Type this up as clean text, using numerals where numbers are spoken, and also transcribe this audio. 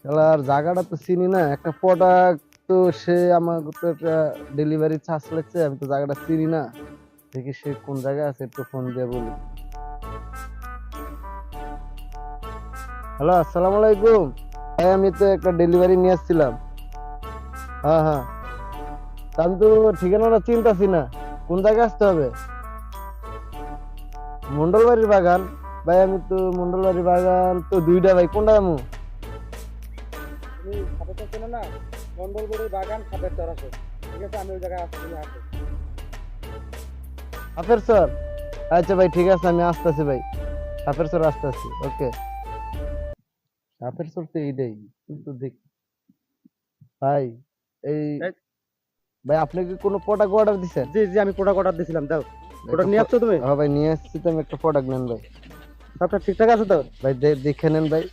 আর জায়গাটা তো চিনি না, একটা প্রোডাক্ট তো সে আমাকে তো একটা ডেলিভারি চার্জ লাগছে, আমি তো জায়গাটা চিনি না। দেখি সে কোন জায়গায় আছে, একটু ফোন দিয়ে বলি। হ্যালো, আসসালামু আলাইকুম ভাই, আমি তো একটা ডেলিভারি নিয়ে আসছিলাম। হ্যাঁ হ্যাঁ, তা আমি তো ঠিকানাটা চিনতাছি না, কোন জায়গায় আসতে হবে? মন্ডলবাড়ির বাগান? ভাই আমি তো মন্ডলবাড়ির বাগান তো দুইটা, ভাই কোনটা যাবো? তুমি সাপের চেনো না? মন্ডলগুড়ির বাগান সাপের চর আছে। ঠিক আছে, আমি ওই জায়গায় আসছি, তুমি আসো। সাপের স্যার? আচ্ছা ভাই, ঠিক আছে, আমি আসতেছি ভাই, সাপের স্যার আসতেছি, ওকে। সাপের স্যার তো এইটাই, কিন্তু দেখ ভাই, এই এই, ভাই আপনি কি কোনো প্রোডাক্ট অর্ডার দিচ্ছেন? জি জি, আমি প্রোডাক্ট অর্ডার দিয়েছিলাম, দাও। একটা প্রোডাক্ট নিয়ে আসছো তুমি? হ্যাঁ ভাই, নিয়ে আসছি তো, আমি একটা প্রোডাক্ট নেন ভাই। সবটা ঠিকঠাক আছে তো? ভাই দেখে নেন ভাই।